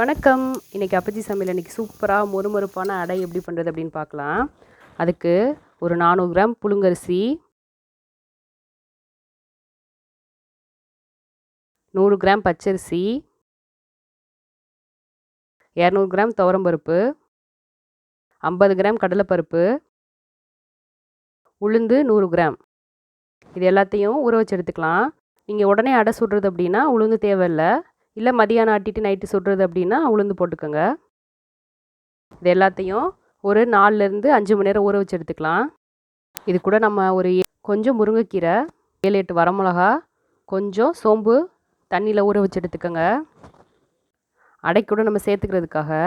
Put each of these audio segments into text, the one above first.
வணக்கம். இன்றைக்கி அப்பச்சி சமையல் இன்றைக்கி சூப்பராக மொறுமொறுப்பான அடை எப்படி பண்ணுறது அப்படின்னு பார்க்கலாம். அதுக்கு ஒரு 400 கிராம் புழுங்கரிசி, 100 கிராம் பச்சரிசி, 200 கிராம் துவரம்பருப்பு, 50 கிராம் கடலைப்பருப்பு, உளுந்து 100 கிராம். இது எல்லாத்தையும் ஊற வச்சு எடுத்துக்கலாம். நீங்கள் உடனே அடை சுடுறது அப்படின்னா உளுந்து தேவையில்லை. இல்லை மதியானம் ஆட்டிட்டு நைட்டு சுடுறது அப்படின்னா உளுந்து போட்டுக்கோங்க. இது எல்லாத்தையும் ஒரு 4லேருந்து 5 மணி நேரம் ஊற வச்சு எடுத்துக்கலாம். இது கூட நம்ம கொஞ்சம் முருங்கைக்கீரை, 7-8 வரமிளகா, கொஞ்சம் சோம்பு தண்ணியில் ஊற வச்சு எடுத்துக்கோங்க. அடை கூட நம்ம சேர்த்துக்கிறதுக்காக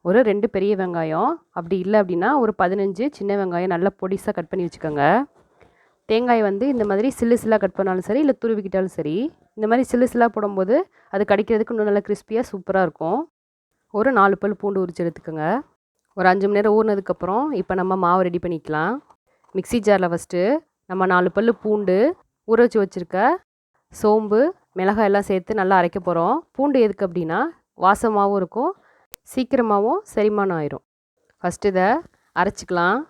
ஒரு 2 பெரிய வெங்காயம், அப்படி இல்லை அப்படின்னா ஒரு 15 சின்ன வெங்காயம் நல்லா பொடிசாக கட் பண்ணி வச்சுக்கோங்க. தேங்காய் இந்த மாதிரி சில்லு சில்லாக கட் பண்ணாலும் சரி, இல்லை துருவிக்கிட்டாலும் சரி. இந்த மாதிரி சில்லு சில்லாக போடும்போது அது கடிக்கிறதுக்கு இன்னும் நல்லா கிறிஸ்பியாக சூப்பராக இருக்கும். ஒரு 4 பல் பூண்டு உரிச்சு எடுத்துக்கோங்க. ஒரு 5 மணி நேரம் ஊறினதுக்கப்புறம் இப்போ நம்ம மாவு ரெடி பண்ணிக்கலாம். மிக்ஸி ஜாரில் ஃபஸ்ட்டு நம்ம 4 பல் பூண்டு, ஊற வச்சு வச்சுருக்க சோம்பு, மிளகாய் எல்லாம் சேர்த்து நல்லா அரைக்க போகிறோம். பூண்டு எதுக்கு அப்படின்னா வாசமாகவும் இருக்கும், சீக்கிரமாகவும் செரிமானம் ஆயிரும். ஃபஸ்ட்டு இதை அரைச்சிக்கலாம்.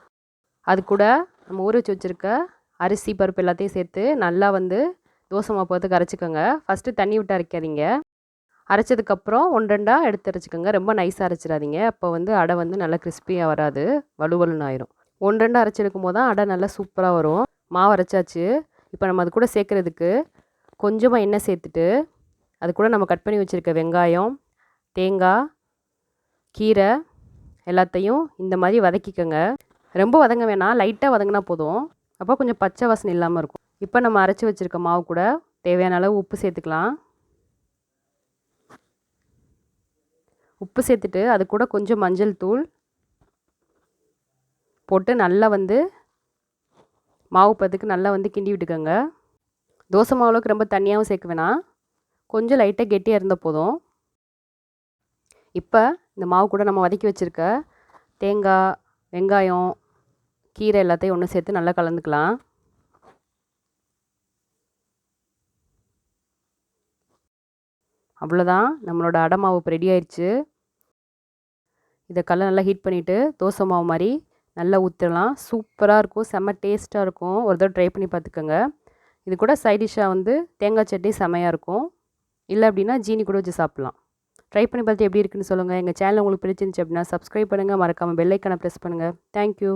அது கூட நம்ம ஊற வச்சு வச்சுருக்க அரிசி பருப்பு எல்லாத்தையும் சேர்த்து நல்லா தோசை மாவு பார்த்து அரைச்சிக்கோங்க. ஃபஸ்ட்டு தண்ணி விட்டு அரைக்காதீங்க. அரைச்சதுக்கப்புறம் 1-2 எடுத்து அரைச்சிக்கோங்க. ரொம்ப நைஸாக அரைச்சிடாதீங்க. அப்போ அடை நல்லா கிறிஸ்பியாக வராது, வலுவலுன்னு ஆயிரும். 1-2 அரைச்செடுக்கும் போது தான் அடை நல்லா சூப்பராக வரும். மாவு அரைச்சாச்சு. இப்போ நம்ம அது கூட சேர்க்குறதுக்கு கொஞ்சமாக எண்ணெய் சேர்த்துட்டு அது கூட நம்ம கட் பண்ணி வச்சுருக்க வெங்காயம், தேங்காய், கீரை எல்லாத்தையும் இந்த மாதிரி வதக்கிக்கோங்க. ரொம்ப வதங்க வேணாம், லைட்டாக வதங்கினா போதும். அப்போ கொஞ்சம் பச்சை வாசனை இல்லாமல் இருக்கும். இப்போ நம்ம அரைச்சி வச்சுருக்க மாவு கூட தேவையான அளவு உப்பு சேர்த்துக்கலாம். உப்பு சேர்த்துட்டு அது கூட கொஞ்சம் மஞ்சள் தூள் போட்டு நல்லா மாவு பதத்துக்கு நல்லா கிண்டி விட்டுக்கோங்க. தோசை மாவுளவுக்கு ரொம்ப தண்ணியாகவும் சேர்க்க வேணாம், கொஞ்சம் லைட்டாக கெட்டியாக இருந்தால் போதும். இப்போ இந்த மாவு கூட நம்ம வதக்கி வச்சுருக்க தேங்காய், வெங்காயம், கீரை எல்லாத்தையும் ஒன்று சேர்த்து நல்லா கலந்துக்கலாம். அவ்வளோதான், நம்மளோட அடை மாவு இப்போ ரெடி ஆயிடுச்சு. இதை நல்லா ஹீட் பண்ணிவிட்டு தோசை மாவு மாதிரி நல்லா ஊற்றலாம். சூப்பராக இருக்கும், செம்ம டேஸ்ட்டாக இருக்கும். ஒரு தடவை ட்ரை பண்ணி பார்த்துக்கோங்க. இது கூட சைட் டிஷ்ஷாக தேங்காய் சட்னி செம்மையாக இருக்கும். இல்லை அப்படின்னா ஜீனி கூட வச்சு சாப்பிட்லாம். ட்ரை பண்ணி பார்த்து எப்படி இருக்குன்னு சொல்லுங்கள். எங்கள் சேனல் உங்களுக்கு பிடிச்சிருந்துச்சு அப்படின்னா சப்ஸ்கிரைப் பண்ணுங்கள், மறக்காமல் பெல் ஐக்கானை ப்ரெஸ் பண்ணுங்கள். தேங்க்யூ.